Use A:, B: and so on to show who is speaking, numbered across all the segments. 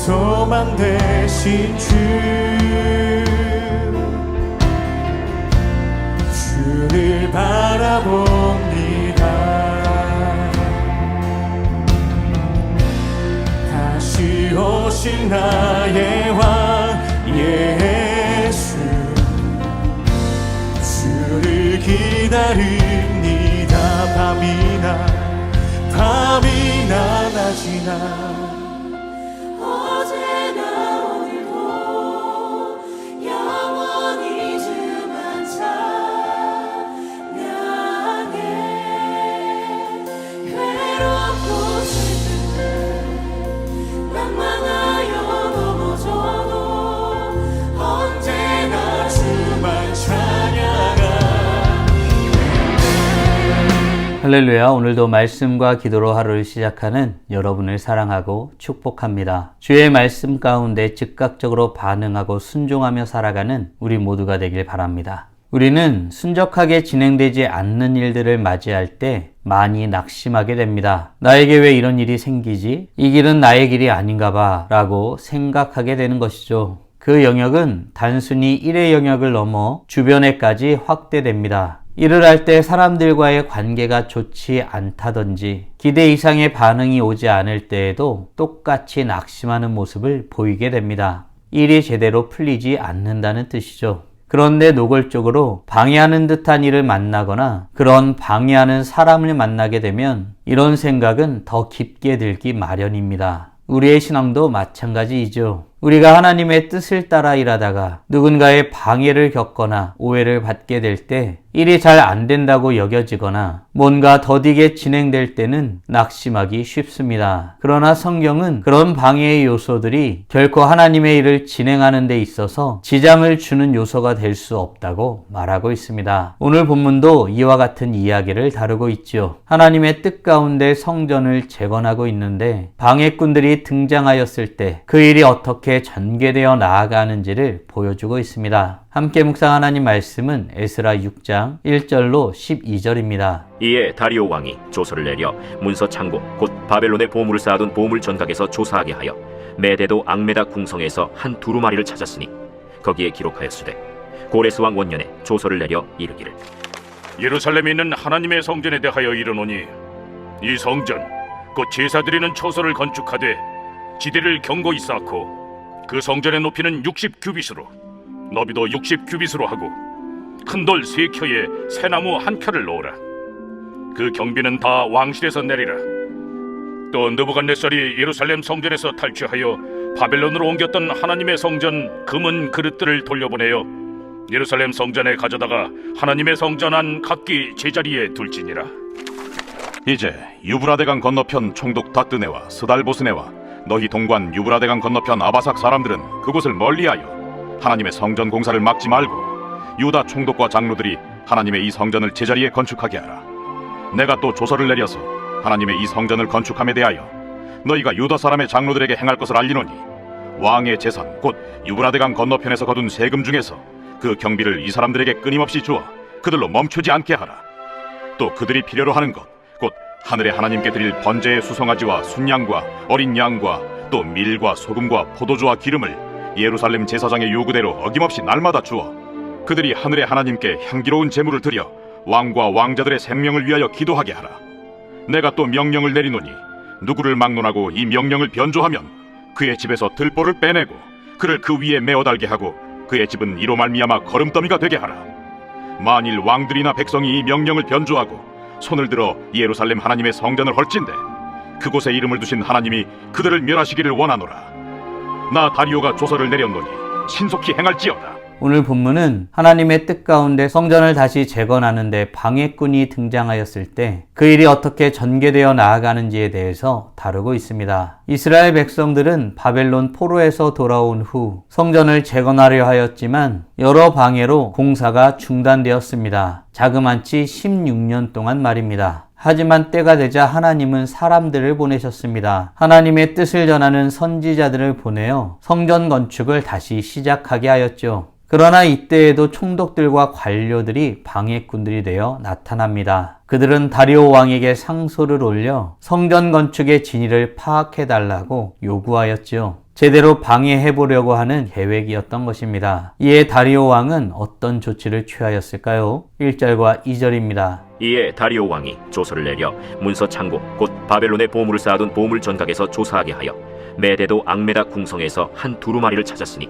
A: 소망 되신 주를 바라봅니다. 다시 오실 나의 왕 예수, 주를 기다립니다. 밤이나 낮이나
B: 할렐루야. 오늘도 말씀과 기도로 하루를 시작하는 여러분을 사랑하고 축복합니다. 주의 말씀 가운데 즉각적으로 반응하고 순종하며 살아가는 우리 모두가 되길 바랍니다. 우리는 순적하게 진행되지 않는 일들을 맞이할 때 많이 낙심하게 됩니다. 나에게 왜 이런 일이 생기지? 이 길은 나의 길이 아닌가 봐 라고 생각하게 되는 것이죠. 그 영역은 단순히 일의 영역을 넘어 주변에까지 확대됩니다. 일을 할 때 사람들과의 관계가 좋지 않다든지 기대 이상의 반응이 오지 않을 때에도 똑같이 낙심하는 모습을 보이게 됩니다. 일이 제대로 풀리지 않는다는 뜻이죠. 그런데 노골적으로 방해하는 듯한 일을 만나거나 그런 방해하는 사람을 만나게 되면 이런 생각은 더 깊게 들기 마련입니다. 우리의 신앙도 마찬가지이죠. 우리가 하나님의 뜻을 따라 일하다가 누군가의 방해를 겪거나 오해를 받게 될 때 일이 잘 안 된다고 여겨지거나 뭔가 더디게 진행될 때는 낙심하기 쉽습니다. 그러나 성경은 그런 방해의 요소들이 결코 하나님의 일을 진행하는 데 있어서 지장을 주는 요소가 될 수 없다고 말하고 있습니다. 오늘 본문도 이와 같은 이야기를 다루고 있죠. 하나님의 뜻 가운데 성전을 재건하고 있는데 방해꾼들이 등장하였을 때 그 일이 어떻게 전개되어 나아가는지를 보여주고 있습니다. 함께 묵상 하나님 말씀은 에스라 6장 1절로 12절입니다.
C: 이에 다리오 왕이 조서를 내려 문서 창고 곧 바벨론에 보물을 쌓아둔 보물 전각에서 조사하게 하여 메데도 앙메다 궁성에서 한 두루마리를 찾았으니 거기에 기록하였으되 고레스 왕 원년에 조서를 내려 이르기를
D: 예루살렘에 있는 하나님의 성전에 대하여 이르노니 이 성전 곧 제사 드리는 처소를 건축하되 지대를 견고히 쌓고 그 성전의 높이는 60규빗으로 너비도 60규빗으로 하고 큰 돌 3켜에 새나무 1켜를 놓으라. 그 경비는 다 왕실에서 내리라. 또 느부갓네살이 예루살렘 성전에서 탈취하여 바벨론으로 옮겼던 하나님의 성전 금은 그릇들을 돌려보내어 예루살렘 성전에 가져다가 하나님의 성전 안 각기 제자리에 둘지니라.
E: 이제 유브라데강 건너편 총독 다뜨네와 스달보스네와 너희 동관 유브라데강 건너편 아바삭 사람들은 그곳을 멀리하여 하나님의 성전 공사를 막지 말고 유다 총독과 장로들이 하나님의 이 성전을 제자리에 건축하게 하라. 내가 또 조서를 내려서 하나님의 이 성전을 건축함에 대하여 너희가 유다 사람의 장로들에게 행할 것을 알리노니 왕의 재산 곧 유브라데강 건너편에서 거둔 세금 중에서 그 경비를 이 사람들에게 끊임없이 주어 그들로 멈추지 않게 하라. 또 그들이 필요로 하는 것 곧 하늘의 하나님께 드릴 번제의 수송아지와 순양과 어린 양과 또 밀과 소금과 포도주와 기름을 예루살렘 제사장의 요구대로 어김없이 날마다 주어 그들이 하늘의 하나님께 향기로운 제물을 드려 왕과 왕자들의 생명을 위하여 기도하게 하라. 내가 또 명령을 내리노니 누구를 막론하고 이 명령을 변조하면 그의 집에서 들보를 빼내고 그를 그 위에 메어 달게 하고 그의 집은 이로 말미암아 거름더미가 되게 하라. 만일 왕들이나 백성이 이 명령을 변조하고 손을 들어 예루살렘 하나님의 성전을 헐진대 그곳에 이름을 두신 하나님이 그들을 멸하시기를 원하노라. 나 다리오가 조서를 내렸노니 신속히 행할지어다.
B: 오늘 본문은 하나님의 뜻 가운데 성전을 다시 재건하는 데 방해꾼이 등장하였을 때 그 일이 어떻게 전개되어 나아가는지에 대해서 다루고 있습니다. 이스라엘 백성들은 바벨론 포로에서 돌아온 후 성전을 재건하려 하였지만 여러 방해로 공사가 중단되었습니다. 자그만치 16년 동안 말입니다. 하지만 때가 되자 하나님은 사람들을 보내셨습니다. 하나님의 뜻을 전하는 선지자들을 보내어 성전 건축을 다시 시작하게 하였죠. 그러나 이때에도 총독들과 관료들이 방해꾼들이 되어 나타납니다. 그들은 다리오 왕에게 상소를 올려 성전 건축의 진위를 파악해달라고 요구하였죠. 제대로 방해해 보려고 하는 계획이었던 것입니다. 이에 다리오 왕은 어떤 조치를 취하였을까요? 1절과 2절입니다.
C: 이에 다리오 왕이 조서를 내려 문서 창고 곧 바벨론에 보물을 쌓아둔 보물 전각에서 조사하게 하여 메대도 앙메다 궁성에서 한 두루마리를 찾았으니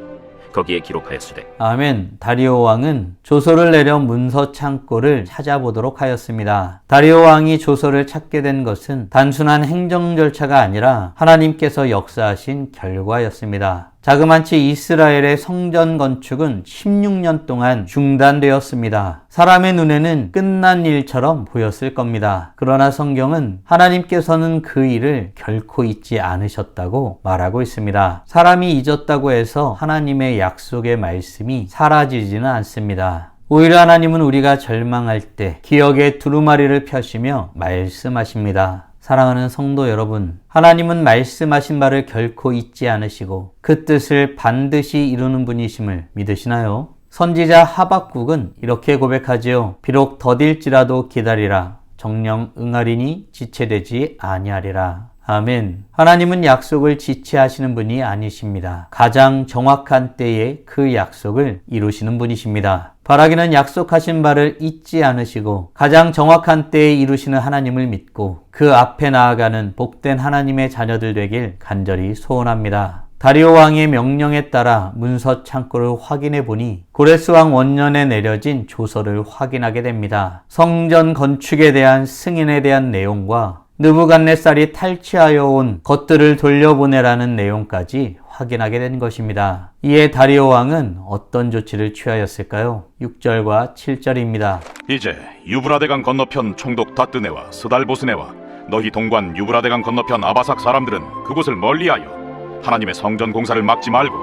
C: 거기에 기록하였으되.
B: 아멘. 다리오 왕은 조서를 내려 문서 창고를 찾아보도록 하였습니다. 다리오 왕이 조서를 찾게 된 것은 단순한 행정 절차가 아니라 하나님께서 역사하신 결과였습니다. 자그마치 이스라엘의 성전 건축은 16년 동안 중단되었습니다. 사람의 눈에는 끝난 일처럼 보였을 겁니다. 그러나 성경은 하나님께서는 그 일을 결코 잊지 않으셨다고 말하고 있습니다. 사람이 잊었다고 해서 하나님의 약속의 말씀이 사라지지는 않습니다. 오히려 하나님은 우리가 절망할 때 기억의 두루마리를 펴시며 말씀하십니다. 사랑하는 성도 여러분, 하나님은 말씀하신 바를 결코 잊지 않으시고 그 뜻을 반드시 이루는 분이심을 믿으시나요? 선지자 하박국은 이렇게 고백하지요. 비록 더딜지라도 기다리라. 정령 응하리니 지체되지 아니하리라. 아멘. 하나님은 약속을 지체하시는 분이 아니십니다. 가장 정확한 때에 그 약속을 이루시는 분이십니다. 바라기는 약속하신 바를 잊지 않으시고 가장 정확한 때에 이루시는 하나님을 믿고 그 앞에 나아가는 복된 하나님의 자녀들 되길 간절히 소원합니다. 다리오 왕의 명령에 따라 문서 창고를 확인해 보니 고레스 왕 원년에 내려진 조서를 확인하게 됩니다. 성전 건축에 대한 승인에 대한 내용과 느부갓네살이 탈취하여 온 것들을 돌려보내라는 내용까지 확인하게 된 것입니다. 이에 다리오 왕은 어떤 조치를 취하였을까요? 6절과 7절입니다.
E: 이제 유브라데강 건너편 총독 다뜨네와 스달보스네와 너희 동관 유브라데강 건너편 아바삭 사람들은 그곳을 멀리하여 하나님의 성전 공사를 막지 말고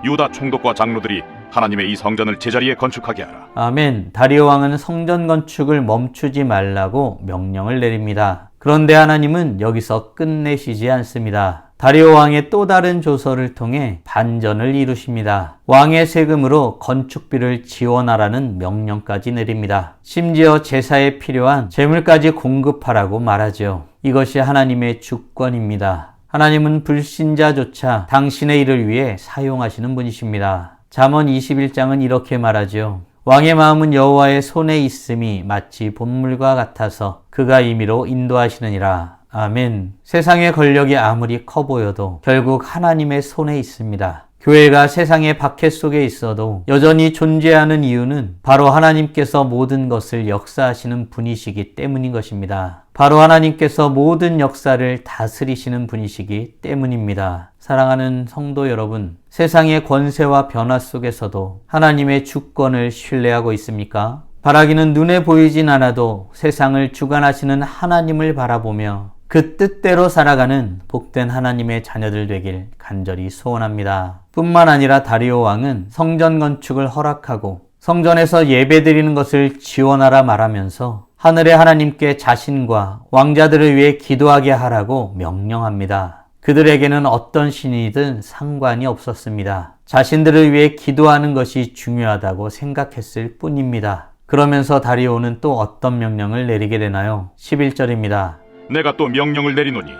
E: 유다 총독과 장로들이 하나님의 이 성전을 제자리에 건축하게 하라.
B: 아멘. 다리오 왕은 성전 건축을 멈추지 말라고 명령을 내립니다. 그런데 하나님은 여기서 끝내시지 않습니다. 다리오 왕의 또 다른 조서를 통해 반전을 이루십니다. 왕의 세금으로 건축비를 지원하라는 명령까지 내립니다. 심지어 제사에 필요한 재물까지 공급하라고 말하죠. 이것이 하나님의 주권입니다. 하나님은 불신자조차 당신의 일을 위해 사용하시는 분이십니다. 잠언 21장은 이렇게 말하죠. 왕의 마음은 여호와의 손에 있음이 마치 본물과 같아서 그가 임의로 인도하시느니라. 아멘. 세상의 권력이 아무리 커 보여도 결국 하나님의 손에 있습니다. 교회가 세상의 박해 속에 있어도 여전히 존재하는 이유는 바로 하나님께서 모든 것을 역사하시는 분이시기 때문인 것입니다. 바로 하나님께서 모든 역사를 다스리시는 분이시기 때문입니다. 사랑하는 성도 여러분, 세상의 권세와 변화 속에서도 하나님의 주권을 신뢰하고 있습니까? 바라기는 눈에 보이진 않아도 세상을 주관하시는 하나님을 바라보며 그 뜻대로 살아가는 복된 하나님의 자녀들 되길 간절히 소원합니다. 뿐만 아니라 다리오 왕은 성전 건축을 허락하고 성전에서 예배드리는 것을 지원하라 말하면서 하늘의 하나님께 자신과 왕자들을 위해 기도하게 하라고 명령합니다. 그들에게는 어떤 신이든 상관이 없었습니다. 자신들을 위해 기도하는 것이 중요하다고 생각했을 뿐입니다. 그러면서 다리오는 또 어떤 명령을 내리게 되나요? 11절입니다.
E: 내가 또 명령을 내리노니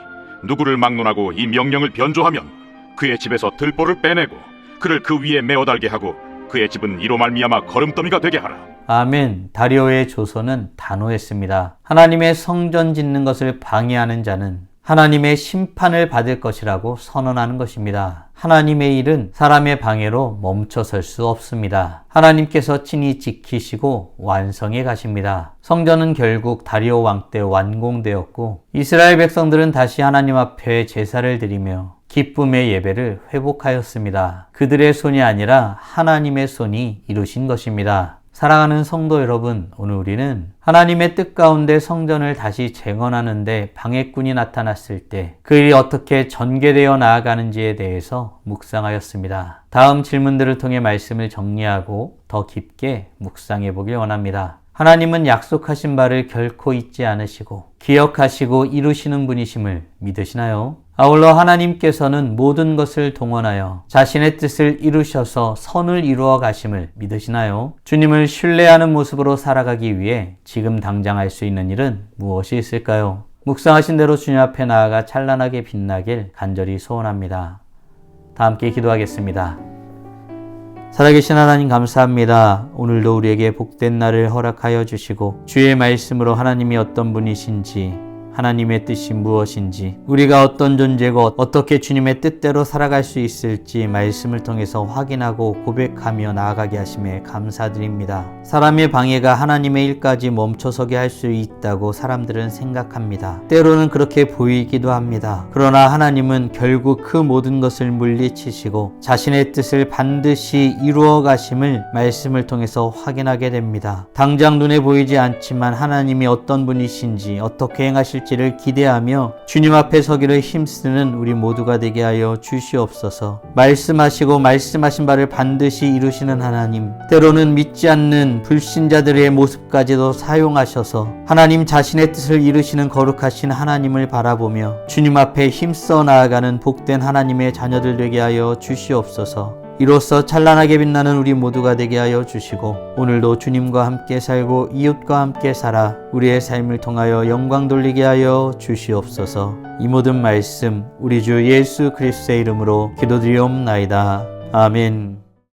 E: 누구를 막론하고 이 명령을 변조하면 그의 집에서 들보를 빼내고 그를 그 위에 메어 달게 하고 그의 집은 이로 말미암아 거름더미가 되게 하라.
B: 아멘. 다리오의 조서는 단호했습니다. 하나님의 성전 짓는 것을 방해하는 자는 하나님의 심판을 받을 것이라고 선언하는 것입니다. 하나님의 일은 사람의 방해로 멈춰설 수 없습니다. 하나님께서 친히 지키시고 완성해 가십니다. 성전은 결국 다리오 왕 때 완공되었고 이스라엘 백성들은 다시 하나님 앞에 제사를 드리며 기쁨의 예배를 회복하였습니다. 그들의 손이 아니라 하나님의 손이 이루신 것입니다. 사랑하는 성도 여러분, 오늘 우리는 하나님의 뜻 가운데 성전을 다시 재건하는데 방해꾼이 나타났을 때 그 일이 어떻게 전개되어 나아가는지에 대해서 묵상하였습니다. 다음 질문들을 통해 말씀을 정리하고 더 깊게 묵상해 보길 원합니다. 하나님은 약속하신 바를 결코 잊지 않으시고 기억하시고 이루시는 분이심을 믿으시나요? 아울러 하나님께서는 모든 것을 동원하여 자신의 뜻을 이루셔서 선을 이루어 가심을 믿으시나요? 주님을 신뢰하는 모습으로 살아가기 위해 지금 당장 할 수 있는 일은 무엇이 있을까요? 묵상하신 대로 주님 앞에 나아가 찬란하게 빛나길 간절히 소원합니다. 다 함께 기도하겠습니다. 살아계신 하나님 감사합니다. 오늘도 우리에게 복된 날을 허락하여 주시고 주의 말씀으로 하나님이 어떤 분이신지, 하나님의 뜻이 무엇인지, 우리가 어떤 존재고 어떻게 주님의 뜻대로 살아갈 수 있을지 말씀을 통해서 확인하고 고백하며 나아가게 하심에 감사드립니다. 사람의 방해가 하나님의 일까지 멈춰서게 할 수 있다고 사람들은 생각합니다. 때로는 그렇게 보이기도 합니다. 그러나 하나님은 결국 그 모든 것을 물리치시고 자신의 뜻을 반드시 이루어 가심을 말씀을 통해서 확인하게 됩니다. 당장 눈에 보이지 않지만 하나님이 어떤 분이신지, 어떻게 행하실 지를 기대하며 주님 앞에 서기를 힘쓰는 우리 모두가 되게 하여 주시옵소서. 말씀하시고 말씀하신 바를 반드시 이루시는 하나님, 때로는 믿지 않는 불신자들의 모습까지도 사용하셔서 하나님 자신의 뜻을 이루시는 거룩하신 하나님을 바라보며 주님 앞에 힘써 나아가는 복된 하나님의 자녀들 되게 하여 주시옵소서. 이로써 찬란하게 빛나는 우리 모두가 되게 하여 주시고 오늘도 주님과 함께 살고 이웃과 함께 살아 우리의 삶을 통하여 영광 돌리게 하여 주시옵소서. 이 모든 말씀 우리 주 예수 그리스도의 이름으로 기도드리옵나이다. 아멘.